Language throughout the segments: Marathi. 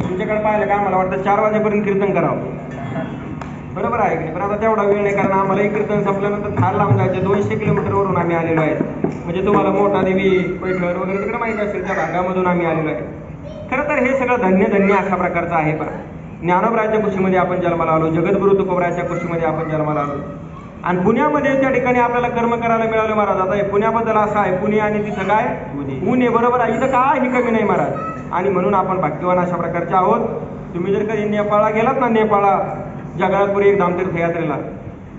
तुमच्याकडे पाहिलं का आम्हाला वाटतं 4 वाजेपर्यंत कीर्तन करावं, बरोबर आहे की नाही? पण आता तेवढा वेळ नाही, कारण आम्हाला एक कीर्तन संपल्यानंतर थार लावून जायचे. 200 किलोमीटरवरून आम्ही आलेलो आहे. म्हणजे तुम्हाला मोठा देवी पैठण वगैरे तिकडे माहिती असेल, त्या भागामधून आम्ही आलेलो आहे. खरं तर हे सगळं धन्य धन्य अशा प्रकारचं आहे. पहा, ज्ञानोबराच्या कुशीमध्ये आपण जन्माला आलो, जगद्गुरु तुकोबराच्या कुशीमध्ये आपण जन्माला आलो, आणि पुण्यामध्ये त्या ठिकाणी आपल्याला कर्म करायला मिळालं महाराज. आता हे पुण्याबद्दल असं आहे, पुणे आणि तिथं काय ऊन आहे, बरोबर आहे. इथं काही कमी नाही महाराज, आणि म्हणून आपण भाग्यवान अशा प्रकारचे आहोत. तुम्ही जर कधी नेपाळला गेलात ना, नेपाळला जगन्नाथपुरी एक धामतीर्थ यात्रेला,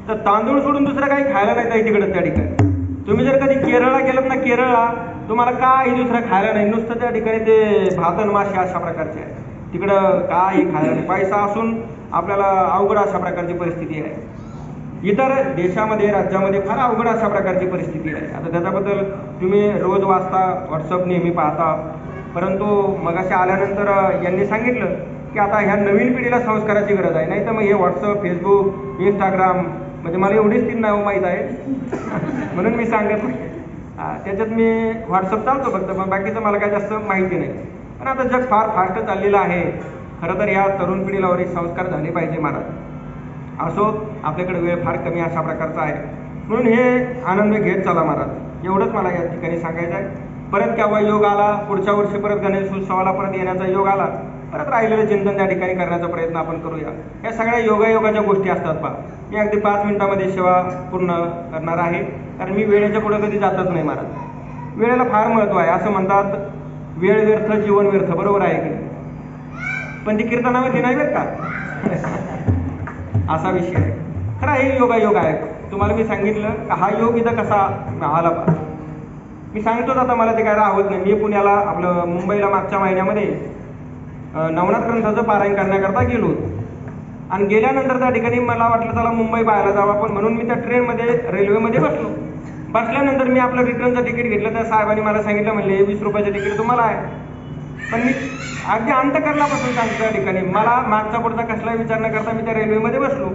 तर तांदूळ सोडून दुसरं काही खायला नाही जाईल तिकडं त्या ठिकाणी. तुम्ही जर कधी केरळला गेलात ना, केरळला तुम्हाला काही दुसरं खायला नाही, नुसतं त्या ठिकाणी ते भातन मासे अशा प्रकारचे आहे. तिकडं काही खायला नाही, पैसा असून आपल्याला अवघड अशा प्रकारची परिस्थिती आहे. इतर देशामध्ये राज्यामध्ये फार अवघड अशा प्रकारची परिस्थिती आहे. आता त्याच्याबद्दल तुम्ही रोज वाचता, व्हॉट्सअप नेहमी पाहता, परंतु मगाशी आल्यानंतर यांनी सांगितलं की आता ह्या नवीन पिढीला संस्काराची गरज आहे. नाही तर मग हे व्हॉट्सअप, फेसबुक, इंस्टाग्राम, म्हणजे मला एवढीच 3 नावं माहीत आहे म्हणून मी सांगत नाही. त्याच्यात मी व्हॉट्सअप चालतो फक्त, पण बाकीचं मला काय जास्त माहिती नाही. पण आता जग फार फास्ट चाललेलं आहे. खरं तर या तरुण पिढीला संस्कार झाले पाहिजे महाराज. असो, आपल्याकडे वेळ फार कमी अशा प्रकारचा आहे, म्हणून हे आनंद घेत चला महाराज. एवढंच मला या ठिकाणी सांगायचं आहे. परत केव्हा योग आला, पुढच्या वर्षी परत गणेश उत्सवाला परत येण्याचा योग आला, परत राहिलेलं चिंतन त्या ठिकाणी करण्याचा प्रयत्न आपण करूया. या सगळ्या योगायोगाच्या गोष्टी असतात. पहा, मी अगदी 5 मिनिटामध्ये सेवा पूर्ण करणार आहे, कारण मी वेळेच्या पुढे कधी जातच नाही महाराज. वेळेला फार महत्त्व आहे. असं म्हणतात, वेळ व्यर्थ जीवन व्यर्थ, बरोबर आहे की नाही? पण ती कीर्तनामध्ये नाही बरं का असा विषय आहे. खरं हे योगायोग आहे. तुम्हाला मी सांगितलं का हा योग इथं कसा आला. पहा, मी सांगतोच आता, मला ते काय राहत नाही. मी पुण्याला आपलं मुंबईला मागच्या महिन्यामध्ये नवनाथ ग्रंथाचं पारायण करण्याकरता गेलो होतो, आणि गेल्यानंतर त्या ठिकाणी मला वाटलं त्याला मुंबई पाहायला जावं आपण, म्हणून मी त्या ट्रेनमध्ये रेल्वेमध्ये बसलो. बसल्यानंतर मी आपलं रिटर्नचं तिकीट घेतलं. त्या साहेबांनी मला सांगितलं, म्हणले 20 रुपयाचं तिकीट तुम्हाला आहे. पण मी अगदी अंतकरणापासून सांगतो, त्या ठिकाणी मला मागचा पुढचा कसलाही विचार न करता मी त्या रेल्वेमध्ये बसलो,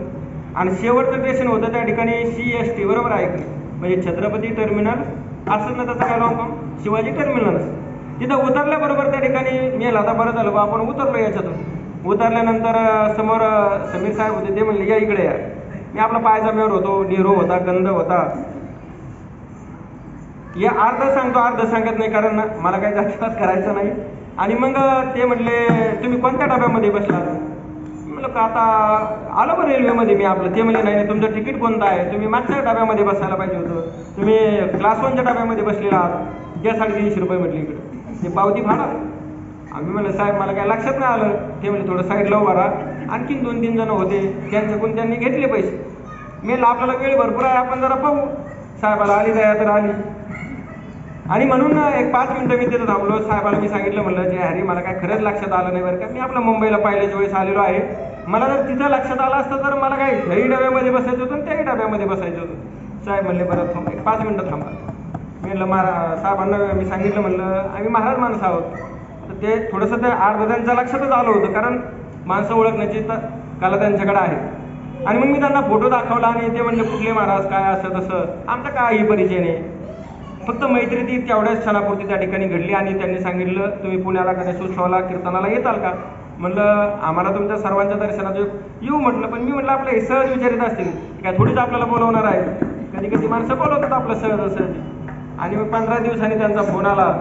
आणि शेवटचं स्टेशन होतं त्या ठिकाणी CST, बरोबर आहे की, म्हणजे छत्रपती टर्मिनल असं ना, त्याचं काय नाव, शिवाजी टर्मिनल. तिथं उतरल्याबरोबर त्या ठिकाणी मी आता बरं झालं बा आपण उतरलो याच्यातून. उतरल्यानंतर समोर समीर साहेब होते, ते म्हणले या इकडे या. मी आपला पायजाम्यावर होतो, निरो होता, गंध होता. या अर्ध सांगतो, अर्ध सांगत नाही, कारण मला काही जास्त करायचं नाही. आणि मग ते म्हणले तुम्ही कोणत्या डब्यामध्ये बसला? म्हणलं का आता आलो बरं रेल्वेमध्ये मी आपलं. ते म्हणले नाही, तुमचं तिकीट कोणतं आहे, तुम्ही मागच्या डब्यामध्ये बसायला पाहिजे होतं, तुम्ही क्लास 1च्या डब्यामध्ये बसलेला आहात, द्या 350 रुपये म्हटले इकडे, ते पावती फाडा. आम्ही म्हणलं साहेब मला काय लक्षात नाही आलं. ते म्हणजे थोडं साईडला उभा राहा. आणखीन 2-3 जण होते, त्यांच्याकडून त्यांनी घेतले पैसे. मी आपल्याला वेळ भरपूर आहे, आपण जरा पाहू. साहेबाला आली जाया तर आली, आणि म्हणून एक 5 मिनिटं मी तिथं थांबलो. साहेबाला मी सांगितलं, म्हणलं जे हरी मला काय खरंच लक्षात आलं नाही बरं का, मी आपलं मुंबईला पहिल्याच वेळेस आलेलो आहे. मला जर तिथं लक्षात आलं असतं तर मला काय ह्याही डब्यामध्ये बसायचं होतं, त्याही डब्यामध्ये बसायचं होतं. साहेब म्हणले बरं थांब, 5 मिनिटं थांबा. मी म्हणलं साहेबांना मी सांगितलं, म्हणलं आम्ही महाराज माणसं आहोत. तर ते थोडंसं त्या अर्ध त्यांच्या लक्षातच आलं होतं, कारण माणसं ओळखण्याची कला त्यांच्याकडे आहे. आणि मग मी त्यांना फोटो दाखवला, आणि ते म्हणले कुठले महाराज, काय असं तसं. आमचा काही परिचय नाही, फक्त मैत्री ती तेवढ्याच क्षणापुरती त्या ठिकाणी घडली. आणि त्यांनी सांगितलं तुम्ही पुण्याला गणेश उत्सवाला कीर्तनाला येताल का? म्हणलं आम्हाला तुमच्या सर्वांच्या दर्शनात येऊ म्हटलं. पण मी म्हटलं आपलं हे सहज विचारित असतील, काय थोडीच आपल्याला बोलवणार आहे. कधी कधी माणसं बोलवतात आपलं सहज. आणि 15 दिवसांनी त्यांचा फोन आला.